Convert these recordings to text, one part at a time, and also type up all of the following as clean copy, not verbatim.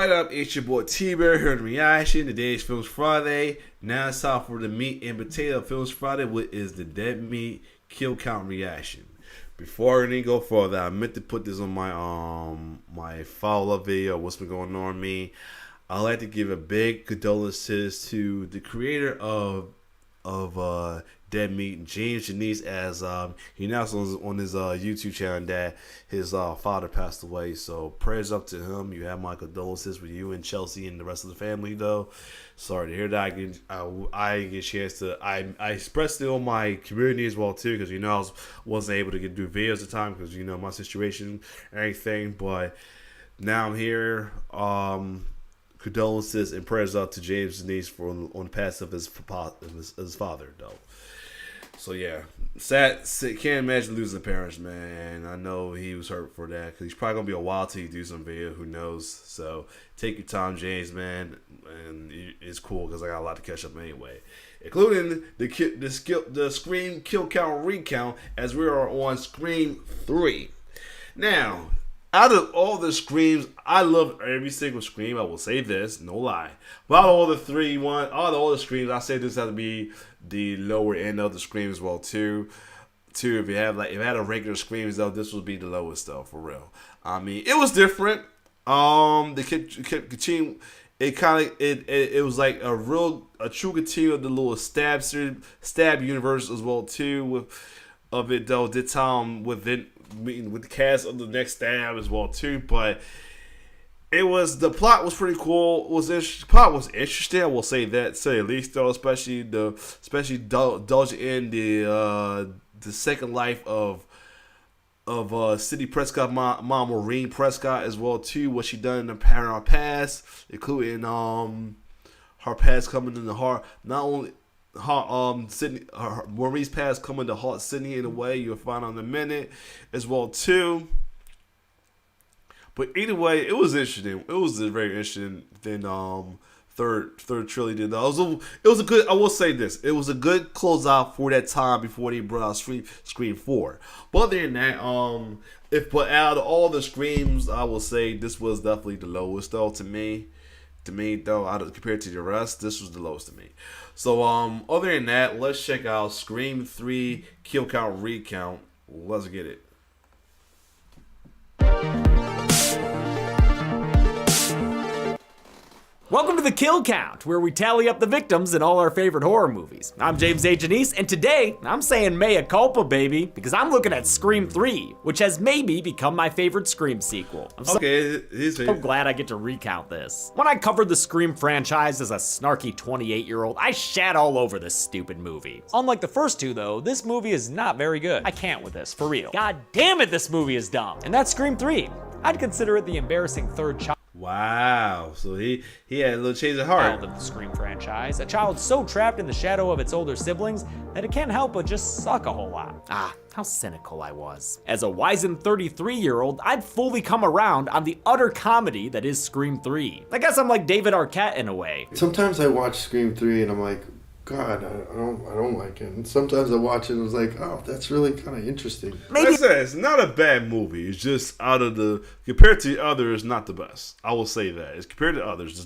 What up? It's your boy T-Bear here in Reaction. Today is Films Friday. Now it's time for the meat and potato Films Friday, which is the Dead Meat Kill Count Reaction. Before I go further, I meant to put this on my my follow-up video, what's been going on with me. I'd like to give a big condolences to the creator of Dead Meat, James Janice, as he announced on his YouTube channel that his father passed away. So prayers up to him. You have my condolences with you and Chelsea and the rest of the family, though. Sorry to hear that. I didn't get a chance to. I expressed it on my community as well too, because I wasn't able to do videos at the time because my situation and everything. But now I'm here. Condolences and prayers up to James Janice on the pass of his father, though. So yeah, sad. Can't imagine losing parents, man. I know he was hurt for that because he's probably gonna be a while till you do some video. Who knows? So take your time, James, man, and it's cool because I got a lot to catch up anyway, including the Scream Kill Count Recount, as we are on Scream 3 now. Out of all the Screams, I love every single Scream. I will say this, no lie. But out of all the Screams, I say this has to be the lower end of the Screams as well too. If you had a regular Screams though, this would be the lowest though, for real. I mean, it was different. It was like a true continue of the little stab universe as well too of it though. This time with the cast of the next stab as well too, but the plot was pretty cool. Plot was interesting. I will say that, say at least though, especially indulging in the second life of Sidney Prescott, mom Maureen Prescott as well too. What she done in her past, including her past coming in the heart, not only. Maureen's past coming to haunt Sydney in a way you'll find out in a minute as well too. But either way, it was interesting. It was a very interesting than third trilogy did. It was a good. I will say this. It was a good closeout for that time before they brought out Scream 4. But other than that, but out of all the Screams, I will say this was definitely the lowest though to me. Though, compared to the rest, this was the lowest to me. So, other than that, let's check out Scream 3 Kill Count Recount. Let's get it. Welcome to the Kill Count, where we tally up the victims in all our favorite horror movies. I'm James A. Janice, and today, I'm saying mea culpa, baby, because I'm looking at Scream 3, which has maybe become my favorite Scream sequel. I'm so glad I get to recount this. When I covered the Scream franchise as a snarky 28-year-old, I shat all over this stupid movie. Unlike the first two, though, this movie is not very good. I can't with this, for real. God damn it, this movie is dumb. And that's Scream 3. I'd consider it the embarrassing third child. Wow, so he had a little change of heart. Of the Scream franchise, a child so trapped in the shadow of its older siblings that it can't help but just suck a whole lot. How cynical I was. As a wizened 33-year-old, I'd fully come around on the utter comedy that is Scream 3. I guess I'm like David Arquette in a way. Sometimes I watch Scream 3 and I'm like, God, I don't like it. And sometimes I watch it and I was like, oh, that's really kind of interesting. Like I said, it's not a bad movie. It's just compared to the others, not the best. I will say that. It's compared to others,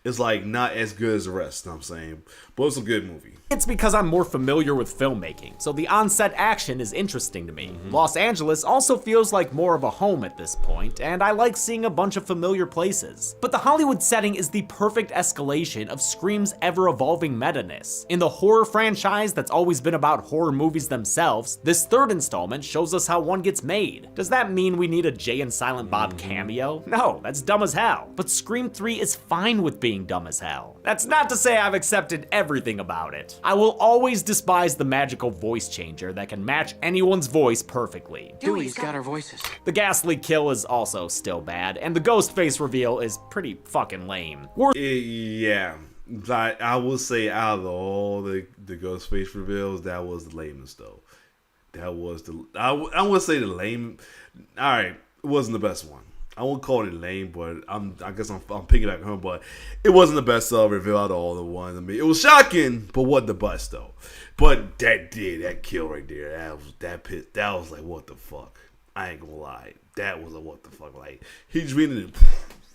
it's like not as good as the rest, you know what I'm saying? But it's a good movie. It's because I'm more familiar with filmmaking, so the on-set action is interesting to me. Los Angeles also feels like more of a home at this point, and I like seeing a bunch of familiar places. But the Hollywood setting is the perfect escalation of Scream's ever-evolving meta-ness. In the horror franchise that's always been about horror movies themselves, this third installment shows us how one gets made. Does that mean we need a Jay and Silent Bob cameo? No, that's dumb as hell. But Scream 3 is fine with being dumb as hell. That's not to say I've accepted everything about it. I will always despise the magical voice changer that can match anyone's voice perfectly. Dewey's got our voices. The ghastly kill is also still bad, and the ghost face reveal is pretty fucking lame. Yeah. I will say out of all the ghost face reveals, that was the lamest though. That was I would say the lame. All right, it wasn't the best one. I won't call it lame, but I guess I'm picking back home. But it wasn't the best reveal out of all the ones. I mean, it was shocking, but wasn't the best though. But that kill right there, that was like, what the fuck? I ain't gonna lie, that was a what the fuck. Like, he's reading it,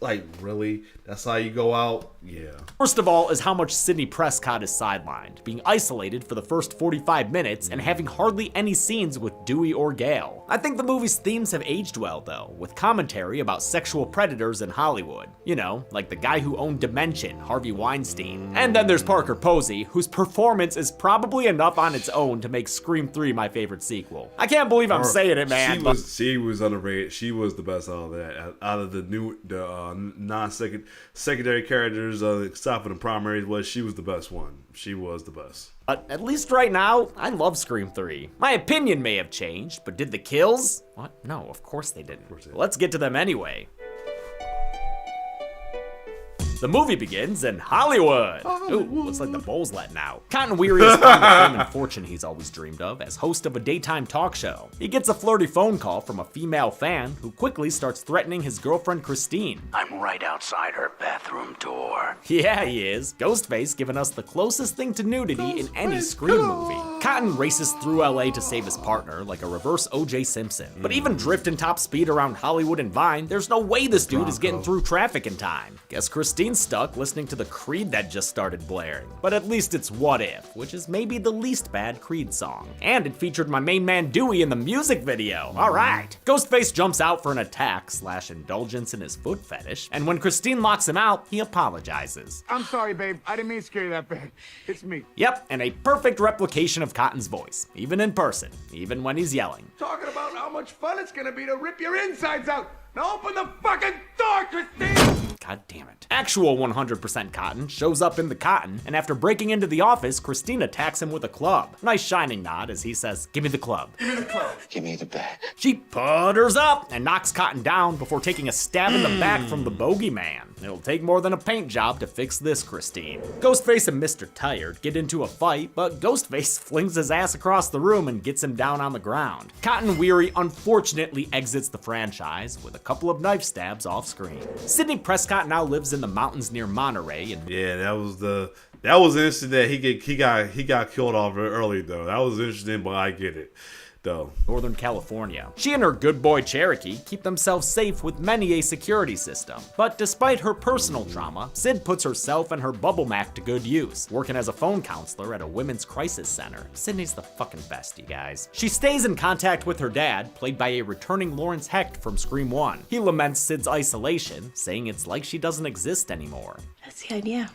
Like, really? That's how you go out? Yeah. First of all is how much Sidney Prescott is sidelined, being isolated for the first 45 minutes and having hardly any scenes with Dewey or Gale. I think the movie's themes have aged well, though, with commentary about sexual predators in Hollywood. You know, like the guy who owned Dimension, Harvey Weinstein. And then there's Parker Posey, whose performance is probably enough on its own to make Scream 3 my favorite sequel. I can't believe I'm saying it, man. She was underrated. She was the best out of that. Out of the non-secondary characters, except for the primaries, she was the best one. She was the best. But at least right now, I love Scream 3. My opinion may have changed, but did the kills? What? No, of course they didn't. Let's get to them anyway. The movie begins in Hollywood. Ooh, looks like the bowl's letting out. Cotton Weary has found the fame and fortune he's always dreamed of as host of a daytime talk show. He gets a flirty phone call from a female fan who quickly starts threatening his girlfriend Christine. I'm right outside her bathroom door. Yeah, he is. Ghostface giving us the closest thing to nudity in any Scream movie. Cotton races through LA to save his partner like a reverse O.J. Simpson. But even drifting top speed around Hollywood and Vine, there's no way this dude is getting through traffic in time. Guess Christine's stuck listening to the Creed that just started blaring. But at least it's What If, which is maybe the least bad Creed song. And it featured my main man Dewey in the music video. Alright. Ghostface jumps out for an attack / indulgence in his foot fetish, and when Christine locks him out, he apologizes. I'm sorry, babe. I didn't mean to scare you that bad. It's me. Yep, and a perfect replication of Cotton's voice, even in person, even when he's yelling. Talking about how much fun it's gonna be to rip your insides out. Now open the fucking door, Christine! God damn it. Actual 100% Cotton shows up in the cotton, and after breaking into the office, Christine attacks him with a club. Nice shining nod as he says, "Give me the club." Give me the club. Give me the bat. She putters up and knocks Cotton down before taking a stab in the back from the bogeyman. It'll take more than a paint job to fix this, Christine. Ghostface and Mr. Tired get into a fight, but Ghostface flings his ass across the room and gets him down on the ground. Cotton Weary unfortunately exits the franchise with a couple of knife stabs off screen. Sidney Prescott now lives in the mountains near Monterey and Yeah, that was interesting that he got killed off very early though. That was interesting, but I get it though. Northern California. She and her good boy Cherokee keep themselves safe with many a security system. But despite her personal trauma, Sid puts herself and her bubble mac to good use, working as a phone counselor at a women's crisis center. Sydney's the fucking best, you guys. She stays in contact with her dad, played by a returning Lawrence Hecht from Scream 1. He laments Sid's isolation, saying it's like she doesn't exist anymore. That's the idea.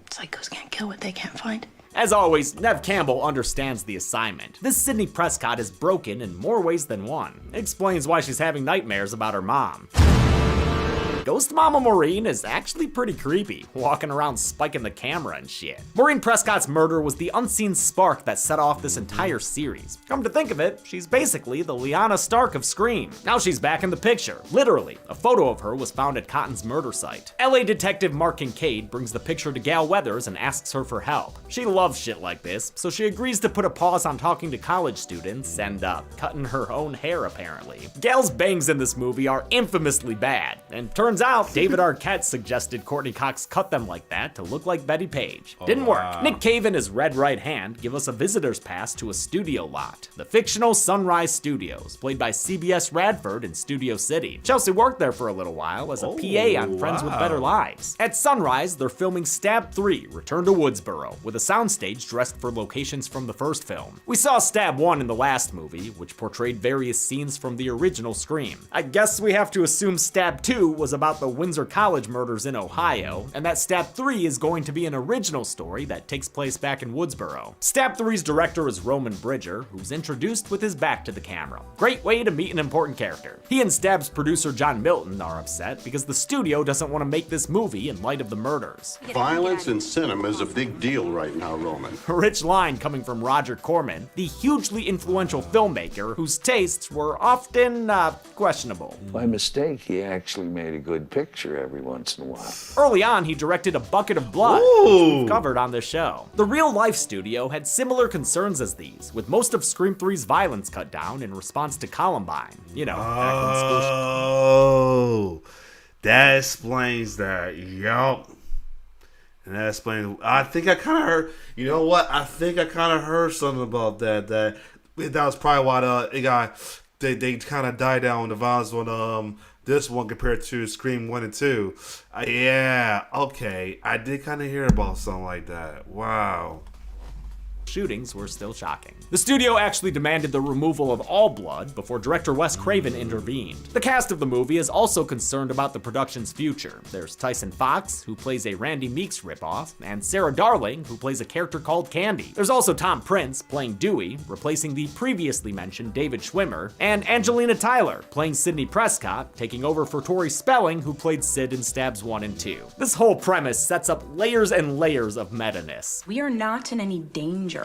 Psychos can't kill what they can't find. As always, Nev Campbell understands the assignment. This Sidney Prescott is broken in more ways than one. It explains why she's having nightmares about her mom. Ghost Mama Maureen is actually pretty creepy, walking around spiking the camera and shit. Maureen Prescott's murder was the unseen spark that set off this entire series. Come to think of it, she's basically the Lyanna Stark of Scream. Now she's back in the picture. Literally, a photo of her was found at Cotton's murder site. LA detective Mark Kincaid brings the picture to Gal Weathers and asks her for help. She loves shit like this, so she agrees to put a pause on talking to college students and, cutting her own hair apparently. Gal's bangs in this movie are infamously bad, and turns out David Arquette suggested Courtney Cox cut them like that to look like Betty Page. Didn't work. Nick Cave and his red right hand give us a visitor's pass to a studio lot. The fictional Sunrise Studios, played by CBS Radford in Studio City. Chelsea worked there for a little while as a PA on Friends with Better Lives. At Sunrise, they're filming Stab 3, Return to Woodsboro, with a soundstage dressed for locations from the first film. We saw Stab 1 in the last movie, which portrayed various scenes from the original Scream. I guess we have to assume Stab 2 was about the Windsor College murders in Ohio, and that Stab 3 is going to be an original story that takes place back in Woodsboro. Stab 3's director is Roman Bridger, who's introduced with his back to the camera. Great way to meet an important character. He and Stab's producer John Milton are upset because the studio doesn't want to make this movie in light of the murders. Violence in cinema is a big deal right now, Roman. A rich line coming from Roger Corman, the hugely influential filmmaker whose tastes were often, questionable. By mistake, he actually made a good picture every once in a while. Early on, he directed A Bucket of Blood, which we've covered on this show. The Real Life studio had similar concerns as these, with most of Scream 3's violence cut down in response to Columbine. You know, back when school. Oh, that explains that. Yup. And that explains. I think I kind of heard. You know what? I think I kind of heard something about that. That was probably why they kind of died down the violence when this one compared to Scream 1 and 2. Yeah, okay. I did kind of hear about something like that. Wow. Shootings were still shocking. The studio actually demanded the removal of all blood before director Wes Craven intervened. The cast of the movie is also concerned about the production's future. There's Tyson Fox, who plays a Randy Meeks ripoff, and Sarah Darling, who plays a character called Candy. There's also Tom Prince playing Dewey, replacing the previously mentioned David Schwimmer, and Angelina Tyler playing Sidney Prescott, taking over for Tori Spelling, who played Sid in Stabs 1 and 2. This whole premise sets up layers and layers of meta-ness. We are not in any danger.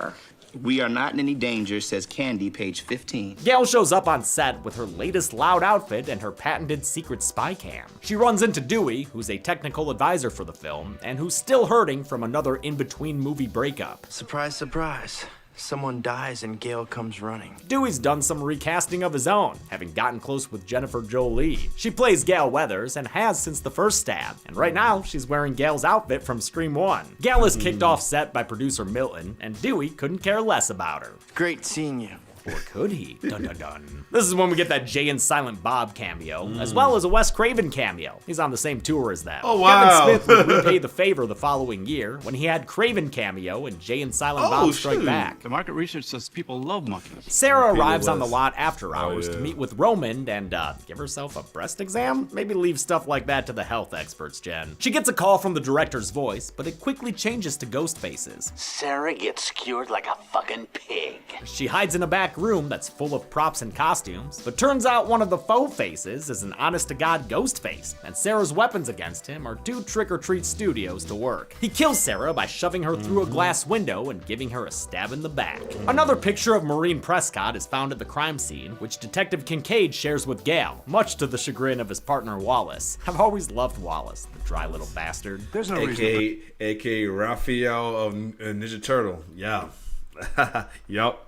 We are not in any danger, says Candy, page 15. Gail shows up on set with her latest loud outfit and her patented secret spy cam. She runs into Dewey, who's a technical advisor for the film, and who's still hurting from another in-between movie breakup. Surprise, surprise. Someone dies and Gail comes running. Dewey's done some recasting of his own, having gotten close with Jennifer Jolie. She plays Gail Weathers and has since the first Stab, and right now she's wearing Gail's outfit from Scream 1. Gail is kicked off set by producer Milton, and Dewey couldn't care less about her. Great seeing you. Or could he? Dun dun dun. This is when we get that Jay and Silent Bob cameo, as well as a Wes Craven cameo. He's on the same tour as them. Oh, wow. Kevin Smith would repay the favor the following year when he had Craven cameo and Jay and Silent Bob Strike Back. The market research says people love monkeys. Sarah arrives on the lot after hours to meet with Roman and give herself a breast exam? Maybe leave stuff like that to the health experts, Jen. She gets a call from the director's voice, but it quickly changes to ghost faces. Sarah gets skewered like a fucking pig. She hides in a back room that's full of props and costumes, but turns out one of the faux faces is an honest-to-God ghost face, and Sarah's weapons against him are two trick-or-treat studios to work. He kills Sarah by shoving her through a glass window and giving her a stab in the back. Another picture of Maureen Prescott is found at the crime scene, which Detective Kincaid shares with Gail, much to the chagrin of his partner Wallace. I've always loved Wallace, the dry little bastard. There's no reason. AKA Raphael of Ninja Turtle. Yeah. Yup.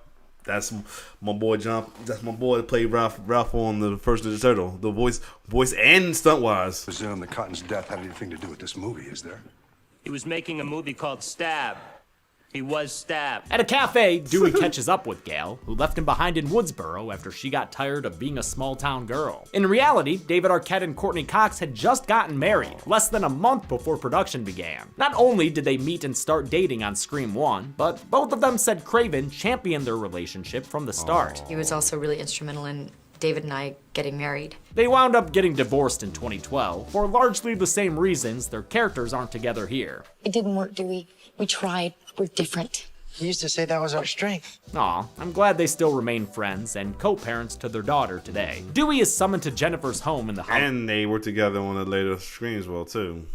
That's my boy John. That's my boy that played Ralph on the first Ninja Turtle. The voice and stunt wise. Presume that Cotton's death had anything to do with this movie, is there? He was making a movie called Stab. He was stabbed. At a cafe, Dewey catches up with Gail, who left him behind in Woodsboro after she got tired of being a small-town girl. In reality, David Arquette and Courtney Cox had just gotten married, less than a month before production began. Not only did they meet and start dating on Scream 1, but both of them said Craven championed their relationship from the start. He was also really instrumental in David and I getting married. They wound up getting divorced in 2012, for largely the same reasons their characters aren't together here. It didn't work, Dewey. We tried. We're different. He used to say that was our strength. Aw, I'm glad they still remain friends and co-parents to their daughter today. Dewey is summoned to Jennifer's home in the And they were together on the later Screams well too.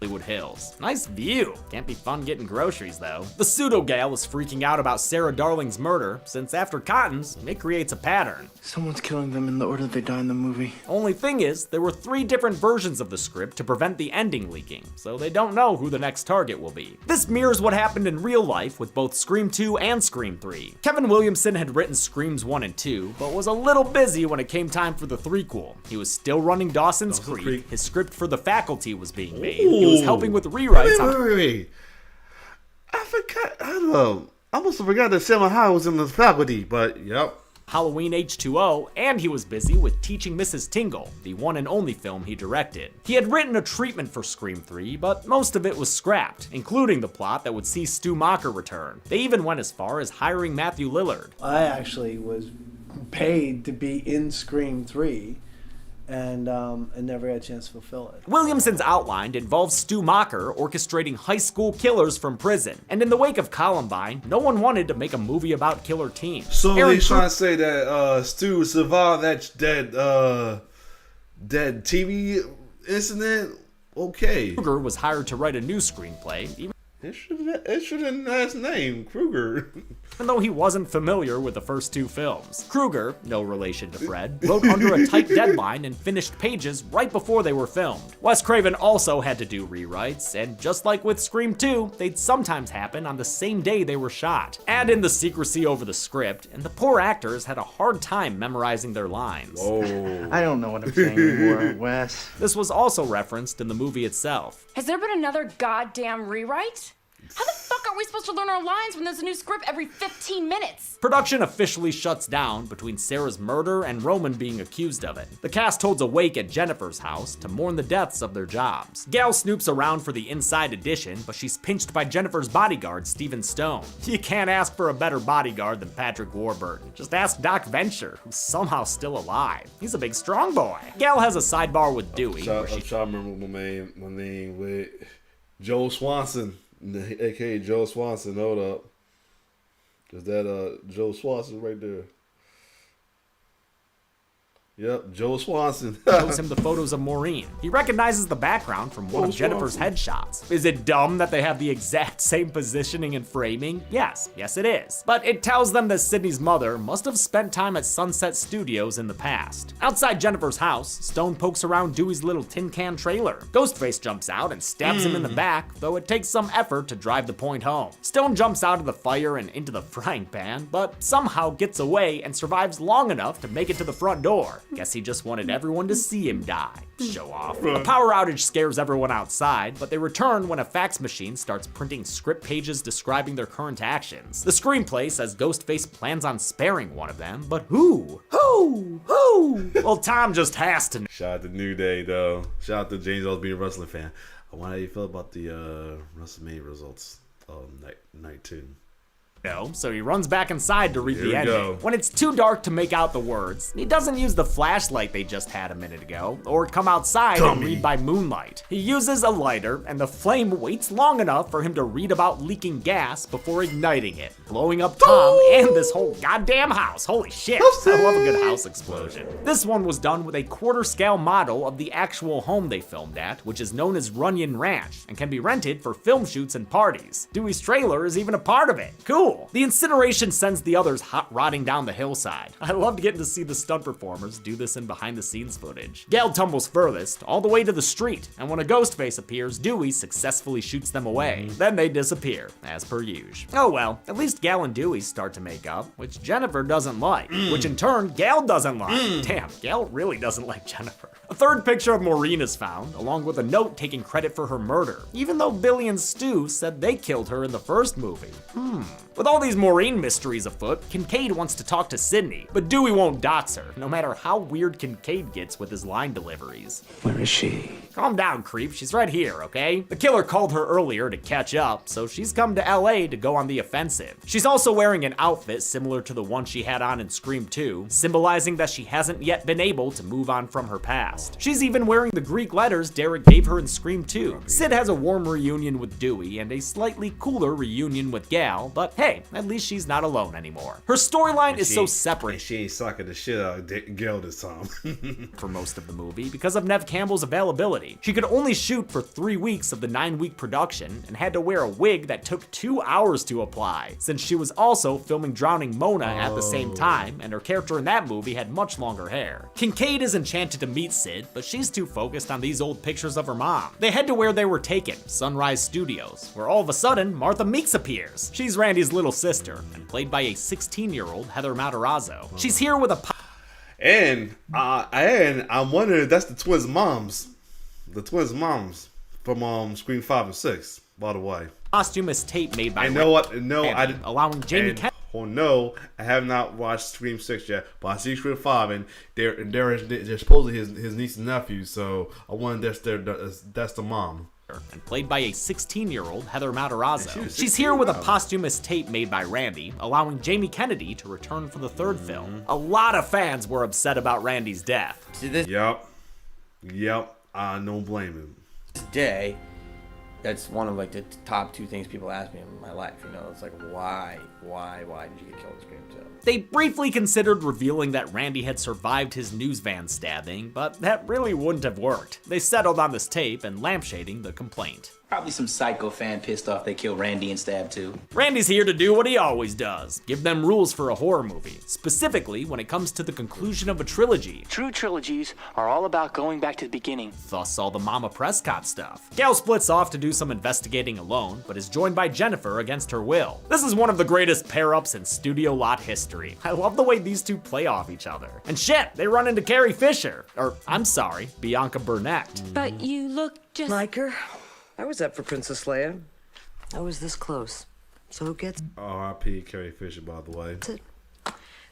Hollywood Hills. Nice view. Can't be fun getting groceries though. The pseudo-gal is freaking out about Sarah Darling's murder, since after Cotton's, it creates a pattern. Someone's killing them in the order they die in the movie. Only thing is, there were 3 different versions of the script to prevent the ending leaking, so they don't know who the next target will be. This mirrors what happened in real life with both Scream 2 and Scream 3. Kevin Williamson had written Screams 1 and 2, but was a little busy when it came time for the threequel. He was still running Dawson's Creek, his script for The Faculty was being made, he was helping with rewrites Wait. I forgot. I almost forgot that Selma High was in The Faculty, but yep. Halloween H2O, and he was busy with Teaching Mrs. Tingle, the one and only film he directed. He had written a treatment for Scream 3, but most of it was scrapped, including the plot that would see Stu Macher return. They even went as far as hiring Matthew Lillard. I actually was paid to be in Scream 3. And never had a chance to fulfill it. Williamson's outline involves Stu Macher orchestrating high school killers from prison. And in the wake of Columbine, no one wanted to make a movie about killer teens. So they trying to say that Stu survived that TV incident? Okay. Kruger was hired to write a new screenplay. It should have last name, Kruger. Even though he wasn't familiar with the first 2 films. Kruger, no relation to Fred, wrote under a tight deadline and finished pages right before they were filmed. Wes Craven also had to do rewrites, and just like with Scream 2, they'd sometimes happen on the same day they were shot. Add in the secrecy over the script, and the poor actors had a hard time memorizing their lines. Whoa. I don't know what I'm saying anymore, Wes. This was also referenced in the movie itself. Has there been another goddamn rewrite? How the fuck aren't we supposed to learn our lines when there's a new script every 15 minutes? Production officially shuts down between Sarah's murder and Roman being accused of it. The cast holds a wake at Jennifer's house to mourn the deaths of their jobs. Gal snoops around for the inside edition, but she's pinched by Jennifer's bodyguard, Steven Stone. You can't ask for a better bodyguard than Patrick Warburton. Just ask Doc Venture, who's somehow still alive. He's a big strong boy. Gal has a sidebar with Dewey. I'm trying to remember my name with Joe Swanson, aka Joe Swanson. Hold up. Is that Joe Swanson right there? Yep, Joe Swanson. Shows him the photos of Maureen. He recognizes the background from one of Jennifer's headshots. Is it dumb that they have the exact same positioning and framing? Yes it is. But it tells them that Sydney's mother must have spent time at Sunset Studios in the past. Outside Jennifer's house, Stone pokes around Dewey's little tin can trailer. Ghostface jumps out and stabs him in the back, though it takes some effort to drive the point home. Stone jumps out of the fire and into the frying pan, but somehow gets away and survives long enough to make it to the front door. Guess he just wanted everyone to see him die. Show off. A power outage scares everyone outside, but they return when a fax machine starts printing script pages describing their current actions. The screenplay says Ghostface plans on sparing one of them, but who? Who? Well, Tom just has to know. Shout out to New Day, though. Shout out to James Owens being a wrestling fan. I wonder how you feel about the WrestleMania results of night 2. No, so he runs back inside to read Here the we ending. go. When it's too dark to make out the words, he doesn't use the flashlight they just had a minute ago, or come outside and read by moonlight. He uses a lighter, and the flame waits long enough for him to read about leaking gas before igniting it, blowing up Tom and this whole goddamn house. Holy shit, I love a good house explosion. This one was done with a quarter-scale model of the actual home they filmed at, which is known as Runyon Ranch, and can be rented for film shoots and parties. Dewey's trailer is even a part of it. Cool. The incineration sends the others hot rodding down the hillside. I loved getting to see the stunt performers do this in behind-the-scenes footage. Gal tumbles furthest, all the way to the street, and when a ghost face appears, Dewey successfully shoots them away. Then they disappear, as per usual. Oh well, at least Gal and Dewey start to make up, which Jennifer doesn't like, which in turn, Gal doesn't like. Damn, Gal really doesn't like Jennifer. A third picture of Maureen is found, along with a note taking credit for her murder, even though Billy and Stu said they killed her in the first movie. With all these Maureen mysteries afoot, Kincaid wants to talk to Sydney, but Dewey won't dox her, no matter how weird Kincaid gets with his line deliveries. Where is she? Calm down, creep, she's right here, okay? The killer called her earlier to catch up, so she's come to LA to go on the offensive. She's also wearing an outfit similar to the one she had on in Scream 2, symbolizing that she hasn't yet been able to move on from her past. She's even wearing the Greek letters Derek gave her in Scream 2. Sid has a warm reunion with Dewey and a slightly cooler reunion with Gal, but hey, at least she's not alone anymore. Her storyline is so separate. And she ain't sucking the shit out of Gail this time. For most of the movie because of Neve Campbell's availability. She could only shoot for 3 weeks of the 9-week production and had to wear a wig that took 2 hours to apply, since she was also filming Drowning Mona at the same time, and her character in that movie had much longer hair. Kincaid is enchanted to meet Sid, but she's too focused on these old pictures of her mom. They head to where they were taken, Sunrise Studios, where all of a sudden, Martha Meeks appears. She's Randy's little sister, and played by a 16-year-old Heather Matarazzo. She's here with a and I'm wondering if that's the twins' moms. The twins' moms from Scream 5 and 6, by the way. Posthumous tape made by I know what? No, I didn't. Allowing Jamie Kennedy. Oh no, I have not watched Scream 6 yet, but I see Scream 5, and they're supposedly his niece and nephew. So I wonder that's the mom. And played by a 16-year-old Heather Matarazzo. She's here with a posthumous tape made by Randy, allowing Jamie Kennedy to return for the third film. A lot of fans were upset about Randy's death. Yep. I don't blame him. Today, that's one of like the top 2 things people ask me in my life. You know, it's like, why did you get killed in Scream 2? They briefly considered revealing that Randy had survived his news van stabbing, but that really wouldn't have worked. They settled on this tape and lampshading the complaint. Probably some psycho fan pissed off they killed Randy and Stab too. Randy's here to do what he always does, give them rules for a horror movie, specifically when it comes to the conclusion of a trilogy. True trilogies are all about going back to the beginning. Thus all the Mama Prescott stuff. Gal splits off to do some investigating alone, but is joined by Jennifer against her will. This is one of the greatest pair-ups in studio lot history. I love the way these two play off each other. And shit, they run into Carrie Fisher. Or, I'm sorry, Bianca Burnett. But you look just like her. I was up for Princess Leia. I was this close. So who gets R.I.P. Carrie Fisher, by the way. it?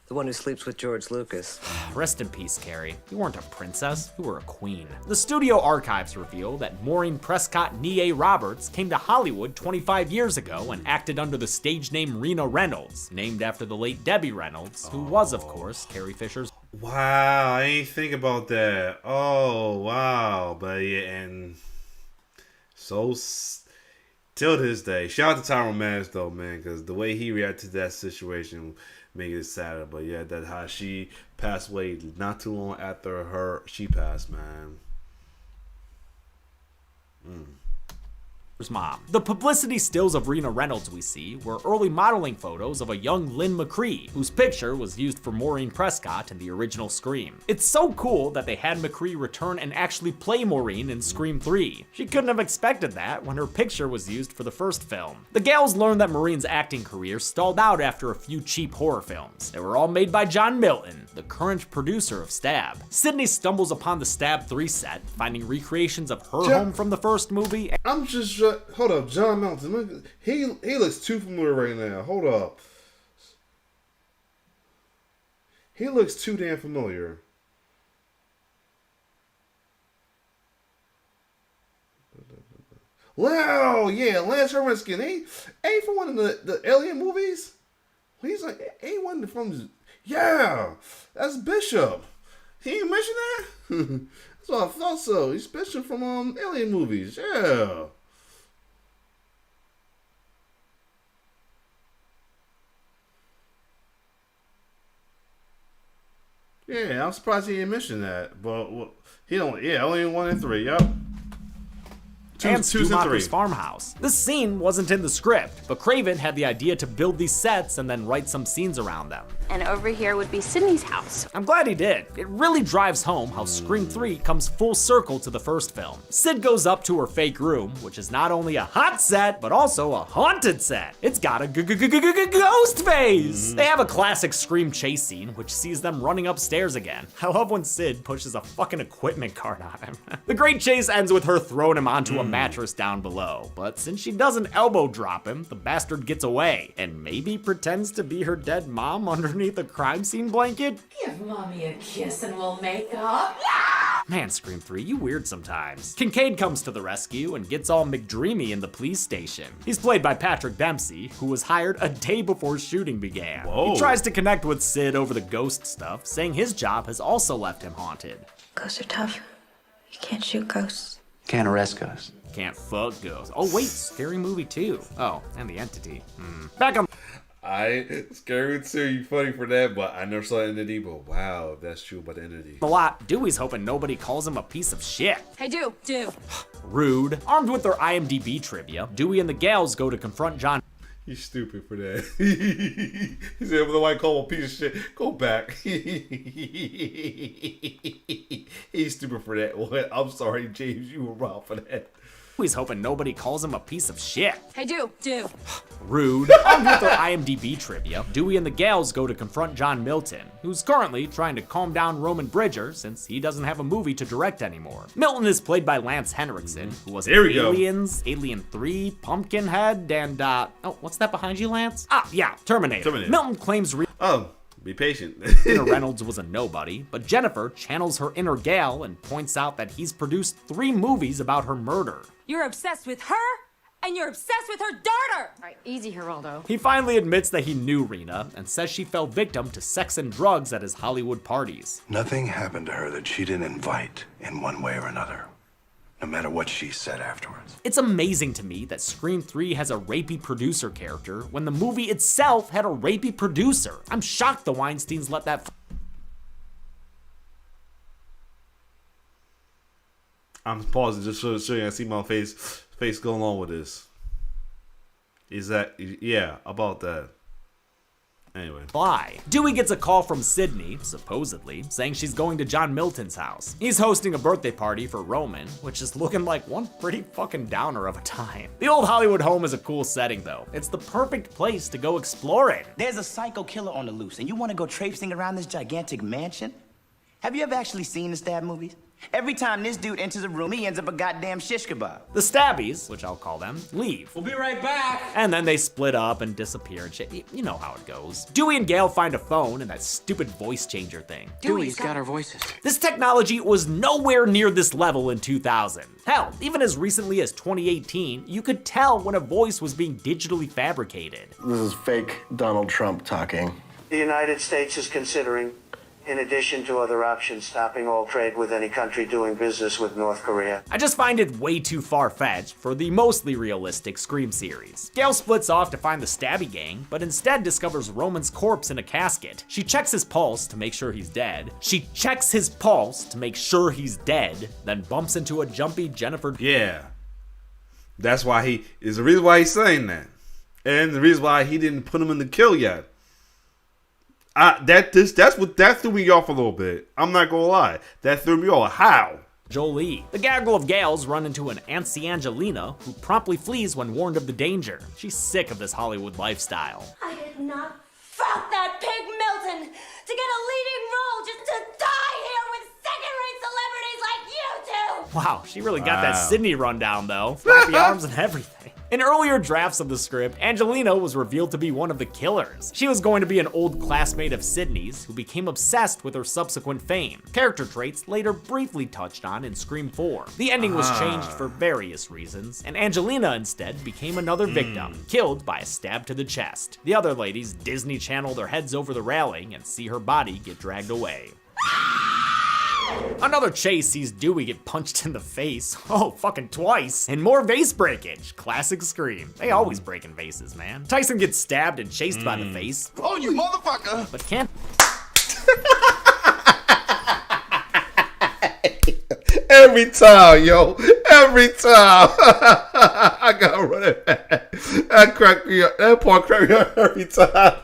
The one who sleeps with George Lucas. Rest in peace, Carrie. You weren't a princess, you were a queen. The studio archives reveal that Maureen Prescott Nie Roberts came to Hollywood 25 years ago and acted under the stage name Rena Reynolds, named after the late Debbie Reynolds, who was, of course, Carrie Fisher's. Wow, I ain't think about that. Oh, wow. But yeah, and so till this day, shout out to Tyrone Mans though, man, because the way he reacted to that situation make it sadder. But yeah, that's how she passed away not too long after she passed, man. Mom. The publicity stills of Rena Reynolds we see were early modeling photos of a young Lynn McCree, whose picture was used for Maureen Prescott in the original Scream. It's so cool that they had McCree return and actually play Maureen in Scream 3. She couldn't have expected that when her picture was used for the first film. The gals learned that Maureen's acting career stalled out after a few cheap horror films. They were all made by John Milton, the current producer of Stab. Sydney stumbles upon the Stab 3 set, finding recreations of her home from the first movie. I'm just hold up, John Milton. He looks too familiar right now. Hold up. He looks too damn familiar. Wow, yeah, Lance Henriksen. Ain't from one of the Alien movies. He's like, ain't one from. Yeah, that's Bishop. He ain't mention that. That's what I thought so. He's Bishop from Alien movies. Yeah. Yeah, I'm surprised he didn't mention that. But he don't. Yeah, only 1 and 3. Yep. And Schumacher's farmhouse. This scene wasn't in the script, but Craven had the idea to build these sets and then write some scenes around them. And over here would be Sydney's house. I'm glad he did. It really drives home how Scream 3 comes full circle to the first film. Sid goes up to her fake room, which is not only a hot set, but also a haunted set. It's got a ghost face! They have a classic Scream chase scene, which sees them running upstairs again. I love when Sid pushes a fucking equipment cart on him. The great chase ends with her throwing him onto a mattress down below, but since she doesn't elbow drop him, the bastard gets away, and maybe pretends to be her dead mom underneath a crime scene blanket? Give mommy a kiss and we'll make up. Man, Scream 3, you weird sometimes. Kincaid comes to the rescue and gets all McDreamy in the police station. He's played by Patrick Dempsey, who was hired a day before shooting began. Whoa. He tries to connect with Sid over the ghost stuff, saying his job has also left him haunted. Ghosts are tough. You can't shoot ghosts. Can't arrest ghosts. Can't fuck ghosts. Oh wait, Scary Movie 2. Oh, and The Entity. Back on. Scary Movie 2, you funny for that, but I never saw Entity, but wow, if that's true about the Entity. A lot. Dewey's hoping nobody calls him a piece of shit. Hey, Do. Rude. Armed with their IMDb trivia, Dewey and the gals go to confront John. He's stupid for that. He said, well, nobody call him a piece of shit. Go back. He's stupid for that. What? I'm sorry, James, you were wrong for that. He's hoping nobody calls him a piece of shit. Hey, Do. Rude. Armed with their IMDb trivia, Dewey and the gals go to confront John Milton, who's currently trying to calm down Roman Bridger since he doesn't have a movie to direct anymore. Milton is played by Lance Henriksen, who was in Aliens, Alien 3, Pumpkinhead, and oh, what's that behind you, Lance? Ah, yeah, Terminator. Milton claims be patient. Rena Reynolds was a nobody, but Jennifer channels her inner gal and points out that he's produced 3 movies about her murder. You're obsessed with her, and you're obsessed with her daughter! All right, easy, Geraldo. He finally admits that he knew Rena and says she fell victim to sex and drugs at his Hollywood parties. Nothing happened to her that she didn't invite in one way or another, no matter what she said afterwards. It's amazing to me that Scream 3 has a rapey producer character when the movie itself had a rapey producer. I'm shocked the Weinsteins let that. I'm pausing just so you can see my face going on with this. Is that, yeah, about that. Anyway. Why? Dewey gets a call from Sydney, supposedly, saying she's going to John Milton's house. He's hosting a birthday party for Roman, which is looking like one pretty fucking downer of a time. The old Hollywood home is a cool setting though. It's the perfect place to go exploring. There's a psycho killer on the loose, and you want to go traipsing around this gigantic mansion? Have you ever actually seen the Stab movies? Every time this dude enters a room, he ends up a goddamn shish kebab. The stabbies, which I'll call them, leave. We'll be right back. And then they split up and disappear and shit. You know how it goes. Dewey and Gale find a phone and that stupid voice changer thing. Dewey's got our voices. This technology was nowhere near this level in 2000. Hell, even as recently as 2018, you could tell when a voice was being digitally fabricated. This is fake Donald Trump talking. The United States is considering, in addition to other options, stopping all trade with any country doing business with North Korea. I just find it way too far-fetched for the mostly realistic Scream series. Gale splits off to find the Stabby gang, but instead discovers Roman's corpse in a casket. She checks his pulse to make sure he's dead. Then bumps into a jumpy Jennifer. Yeah. That's why is the reason why he's saying that. And the reason why he didn't put him in the kill yet. That threw me off a little bit. I'm not gonna lie. That threw me off. How? Jolie. The gaggle of Gales run into an Auntie Angelina, who promptly flees when warned of the danger. She's sick of this Hollywood lifestyle. I did not fuck that pig Milton to get a leading role just to die here with second-rate celebrities like you two! Wow, she really got that Sydney rundown though. Flappy arms and everything. In earlier drafts of the script, Angelina was revealed to be one of the killers. She was going to be an old classmate of Sydney's who became obsessed with her subsequent fame. Character traits later briefly touched on in Scream 4. The ending was changed for various reasons, and Angelina instead became another victim, killed by a stab to the chest. The other ladies Disney Channel their heads over the railing and see her body get dragged away. Another chase sees Dewey get punched in the face. Oh, fucking twice. And more vase breakage. Classic Scream. They always breaking vases, man. Tyson gets stabbed and chased by the face. Oh, you motherfucker! But can't. Every time, yo. Every time. I gotta run it back. That cracked me up. That part cracked me up every time.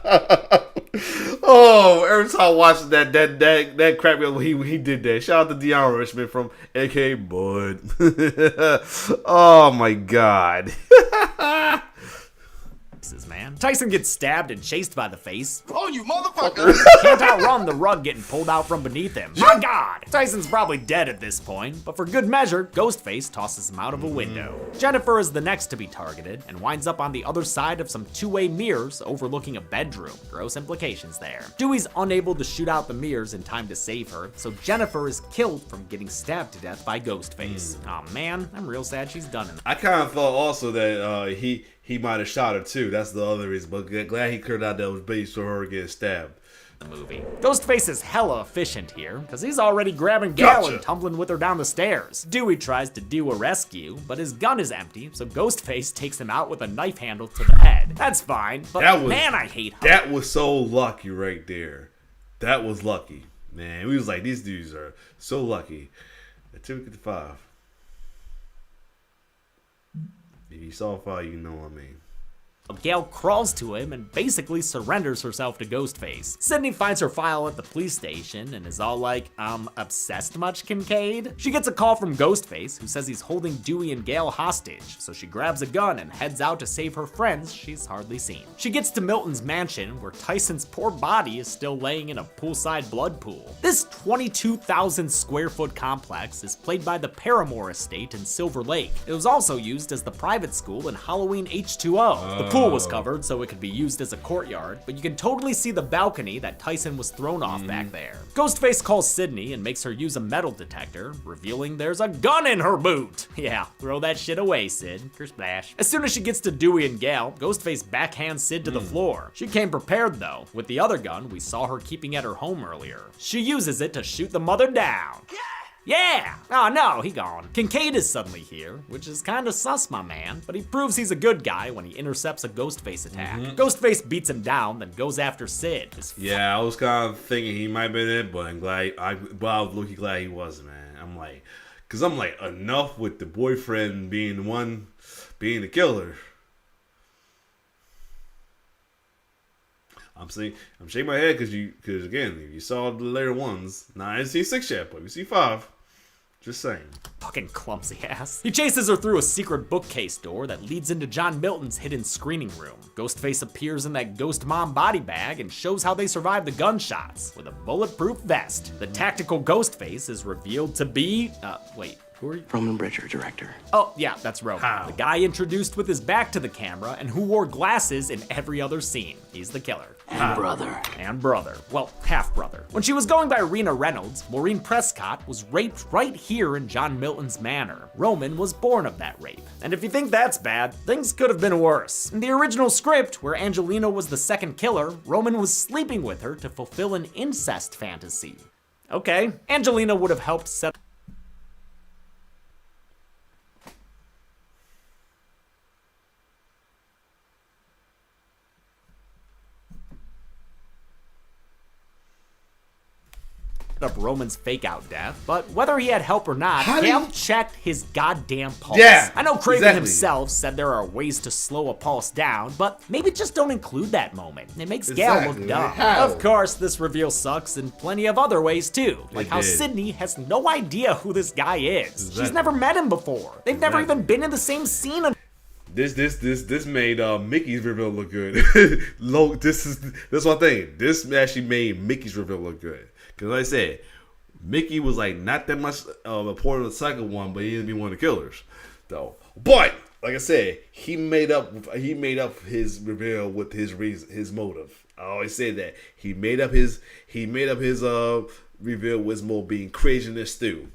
Oh, every time watching that cracked me up when he did that. Shout out to Deon Richmond from AKA Bud. Oh my god. Man. Tyson gets stabbed and chased by the face. Oh, you motherfucker! Can't outrun the rug getting pulled out from beneath him. My god! Tyson's probably dead at this point, but for good measure, Ghostface tosses him out of a window. Jennifer is the next to be targeted and winds up on the other side of some two-way mirrors overlooking a bedroom. Gross implications there. Dewey's unable to shoot out the mirrors in time to save her, so Jennifer is killed from getting stabbed to death by Ghostface. Aw man, I'm real sad she's done it. I kind of thought also that he might have shot her too. That's the other reason. But glad he cleared out that was based on her getting stabbed. The movie. Ghostface is hella efficient here, because he's already grabbing Gale and tumbling with her down the stairs. Dewey tries to do a rescue, but his gun is empty, so Ghostface takes him out with a knife handle to the head. That's fine, but man, I hate her. That was so lucky right there. That was lucky. Man, we was like, these dudes are so lucky. Until we get to 5. If you saw 5, you know what I mean. Gale crawls to him and basically surrenders herself to Ghostface. Sydney finds her file at the police station and is all like, obsessed much, Kincaid? She gets a call from Ghostface, who says he's holding Dewey and Gale hostage, so she grabs a gun and heads out to save her friends she's hardly seen. She gets to Milton's mansion, where Tyson's poor body is still laying in a poolside blood pool. This 22,000 square foot complex is played by the Paramore estate in Silver Lake. It was also used as the private school in Halloween H2O. The pool was covered so it could be used as a courtyard, but you can totally see the balcony that Tyson was thrown off back there. Ghostface calls Sydney and makes her use a metal detector, revealing there's a gun in her boot. Yeah, throw that shit away, Sid. Kersplash. As soon as she gets to Dewey and Gale, Ghostface backhands Sid to the floor. She came prepared though, with the other gun we saw her keeping at her home earlier. She uses it to shoot the mother down. Yeah! Oh no, he gone. Kincaid is suddenly here, which is kinda sus, my man, but he proves he's a good guy when he intercepts a Ghostface attack. Ghostface beats him down, then goes after Sid. Yeah, I was kind of thinking he might have been it, but I was looking glad he wasn't, man. I'm like, enough with the boyfriend being the one, being the killer. I'm shaking my head because again, if you saw the later ones, now I didn't see 6 yet, but we see 5. Just saying. Fucking clumsy ass. He chases her through a secret bookcase door that leads into John Milton's hidden screening room. Ghostface appears in that ghost mom body bag and shows how they survived the gunshots with a bulletproof vest. The tactical Ghostface is revealed to be, wait. Who are you? Roman Bridger, director. Oh, yeah, that's Roman. How? The guy introduced with his back to the camera and who wore glasses in every other scene. He's the killer. And brother. And brother. Well, half-brother. When she was going by Rena Reynolds, Maureen Prescott was raped right here in John Milton's manor. Roman was born of that rape. And if you think that's bad, things could have been worse. In the original script, where Angelina was the second killer, Roman was sleeping with her to fulfill an incest fantasy. Okay, Angelina would have helped set up Roman's fake-out death, but whether he had help or not, Cal checked his goddamn pulse. Yeah, I know Craven exactly. himself said there are ways to slow a pulse down, but maybe just don't include that moment. It makes Gal look dumb. How? Of course, this reveal sucks in plenty of other ways too, like how Sydney has no idea who this guy is. She's never met him before. They've never even been in the same scene. This made Mickey's reveal look good. That's one thing. This actually made Mickey's reveal look good. Because like I said, Mickey was like not that much of a part of the second one, but he didn't be one of the killers, though. But like I said, he made up his reveal with his reason, his motive. I always say that he made up his reveal with more being craziness too.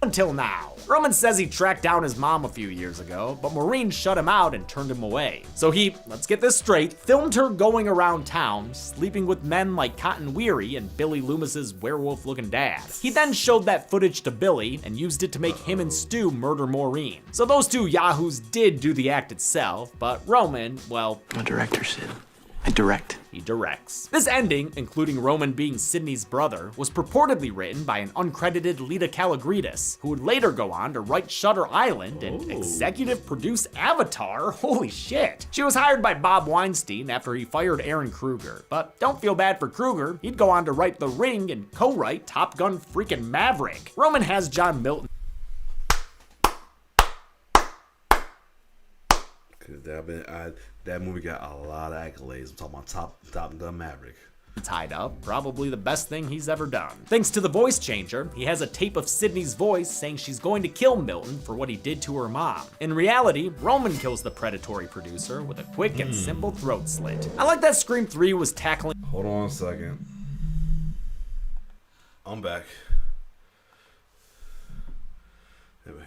Until now. Roman says he tracked down his mom a few years ago, but Maureen shut him out and turned him away. So he, let's get this straight, filmed her going around town, sleeping with men like Cotton Weary and Billy Loomis's werewolf-looking dad. He then showed that footage to Billy and used it to make him and Stu murder Maureen. So those two yahoos did do the act itself, but Roman, well... I'm a director, Sid. I direct. He directs. This ending, including Roman being Sydney's brother, was purportedly written by an uncredited Lita Kalogridis, who would later go on to write Shutter Island and executive produce Avatar. Holy shit. She was hired by Bob Weinstein after he fired Aaron Kruger. But don't feel bad for Kruger, he'd go on to write The Ring and co-write Top Gun freaking Maverick. Roman has John Milton. That movie got a lot of accolades. I'm talking about Top Gun Maverick. Tied up, probably the best thing he's ever done. Thanks to the voice changer, he has a tape of Sydney's voice saying she's going to kill Milton for what he did to her mom. In reality, Roman kills the predatory producer with a quick and simple throat slit. I like that Scream 3 was tackling... Hold on a second. I'm back.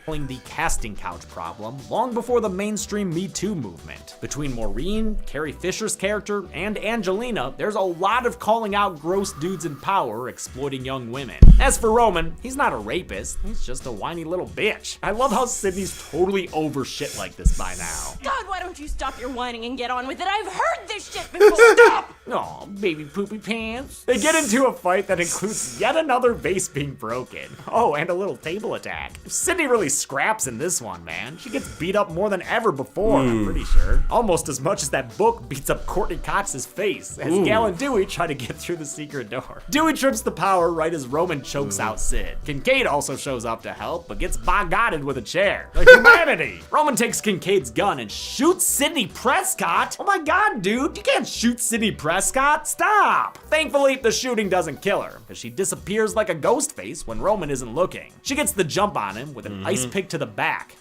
The casting couch problem long before the mainstream Me Too movement. Between Maureen, Carrie Fisher's character, and Angelina, there's a lot of calling out gross dudes in power exploiting young women. As for Roman, he's not a rapist, he's just a whiny little bitch. I love how Sydney's totally over shit like this by now. God, why don't you stop your whining and get on with it? I've heard this shit before. Stop! Aw, baby poopy pants. They get into a fight that includes yet another vase being broken. Oh, and a little table attack. Sydney really scraps in this one, man. She gets beat up more than ever before, I'm pretty sure. Almost as much as that book beats up Courtney Cox's face as Gal and Dewey try to get through the secret door. Dewey trips the power right as Roman chokes out Sid. Kincaid also shows up to help, but gets boggotted with a chair. Like humanity! Roman takes Kincaid's gun and shoots Sidney Prescott? Oh my god, dude, you can't shoot Sidney Prescott, stop! Thankfully, the shooting doesn't kill her, because she disappears like a ghost face when Roman isn't looking. She gets the jump on him with an ice pick to the back.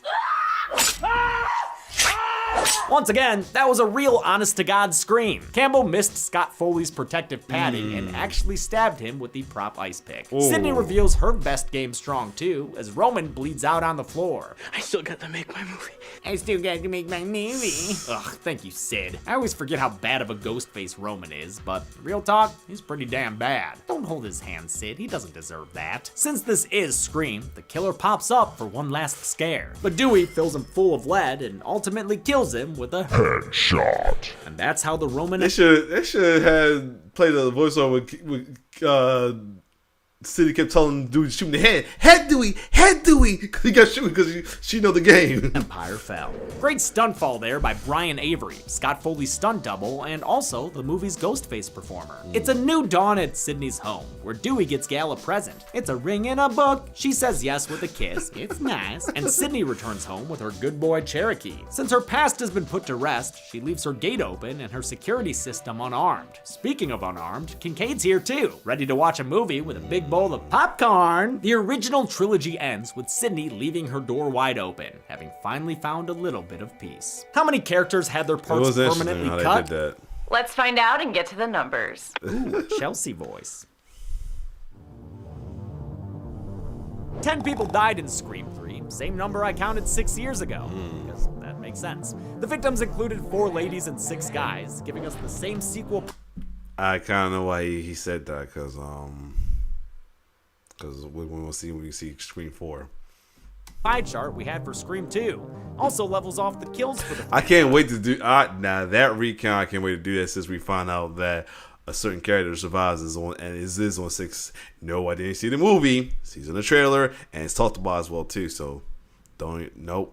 Once again, that was a real honest-to-God scream. Campbell missed Scott Foley's protective padding and actually stabbed him with the prop ice pick. Sydney reveals her best game strong too, as Roman bleeds out on the floor. I still got to make my movie. I still got to make my movie. Ugh, thank you, Sid. I always forget how bad of a ghost face Roman is, but real talk, he's pretty damn bad. Don't hold his hand, Sid. He doesn't deserve that. Since this is Scream, the killer pops up for one last scare. But Dewey fills him full of lead and ultimately kills him with a headshot. And that's how the Roman... They should have played the voiceover with City kept telling the dude shooting the head Dewey, because he got shooting because she know the game. Empire fell. Great stunt fall there by Brian Avery, Scott Foley's stunt double, and also the movie's Ghostface performer. It's a new dawn at Sydney's home, where Dewey gets Gal a present. It's a ring and a book. She says yes with a kiss. It's nice. And Sydney returns home with her good boy Cherokee. Since her past has been put to rest, she leaves her gate open and her security system unarmed. Speaking of unarmed, Kincaid's here too, ready to watch a movie with a big bowl of popcorn. The original trilogy ends with Sydney leaving her door wide open, having finally found a little bit of peace. How many characters had their parts permanently cut? They did that. Let's find out and get to the numbers. Ooh, Chelsea voice. 10 people died in Scream 3, same number I counted 6 years ago, because that makes sense. The victims included 4 ladies and 6 guys, giving us the same sequel. I kind of know why he said that, because we'll see when we see Scream 4. Pie chart we had for Scream 2 also levels off the kills for the. I can't wait to do now that recount. I can't wait to do that since we find out that a certain character survives and is on 6. No, I didn't see the movie. He's in the trailer and it's talked about as well too. So no.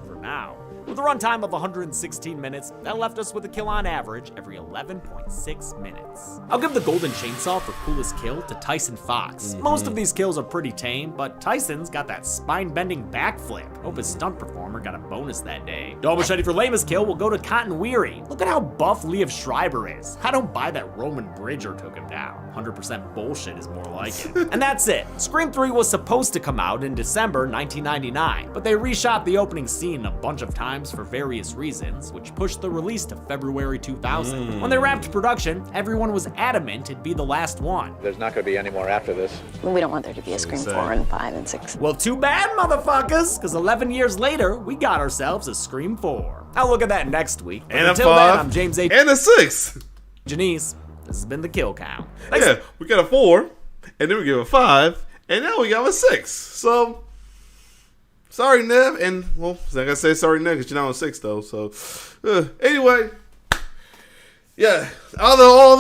For now. With a runtime of 116 minutes, that left us with a kill on average every 11.6 minutes. I'll give the golden chainsaw for coolest kill to Tyson Fox. Most of these kills are pretty tame, but Tyson's got that spine-bending backflip. Hope his stunt performer got a bonus that day. Dog Machete for lamest kill will go to Cotton Weary. Look at how buff Liev Schreiber is. I don't buy that Roman Bridger took him down. 100% bullshit is more like it. And that's it. Scream 3 was supposed to come out in December 1999, but they reshot the opening scene a bunch of times for various reasons, which pushed the release to February 2000. When they wrapped production, everyone was adamant it'd be the last one. There's not going to be any more after this. Well, we don't want there to be a Scream 4 and 5 and 6. Well, too bad, motherfuckers, because 11 years later, we got ourselves a Scream 4. I'll look at that next week. But and until a 5. Then, I'm James H. And a 6. Janice, this has been the kill count. Yeah, we got a 4, and then we give a 5, and now we got a 6. So, sorry, Nev, and well, like I say, sorry, Nev, because you're not on 6 though. So, anyway, yeah, all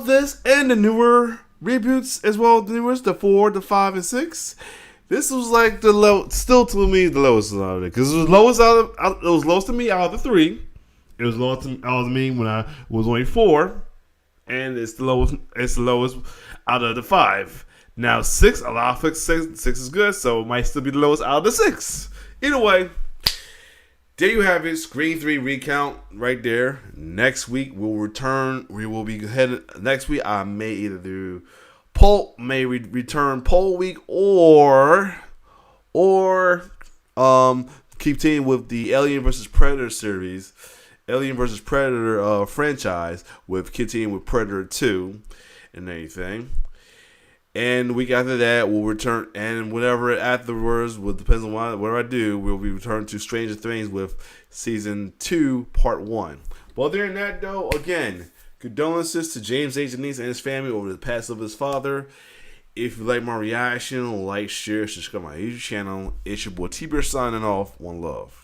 this and the newer reboots as well, the newest, the 4, the 5, and 6. This was like the low, still to me the lowest out of it, because it was lowest to me out of the 3. It was lowest out of me when I was only 4, and it's the lowest. It's the lowest out of the 5. Now 6, a lot of 6 is good, so it might still be the lowest out of the 6. Either way, there you have it. Scream 3 recount right there. Next week we'll return. We will be headed next week. I may either do return poll week or keep teaming with the Alien vs Predator series. Alien vs Predator franchise with continuing with Predator 2 and anything. And the week after that, we'll return, and whatever afterwards, depends on whatever I do, we'll be returned to Stranger Things with Season 2, Part 1. But other than that, though, again, condolences to James H. Denise and his family over the passing of his father. If you like my reaction, like, share, subscribe to my YouTube channel. It's your boy T-Bear signing off. One love.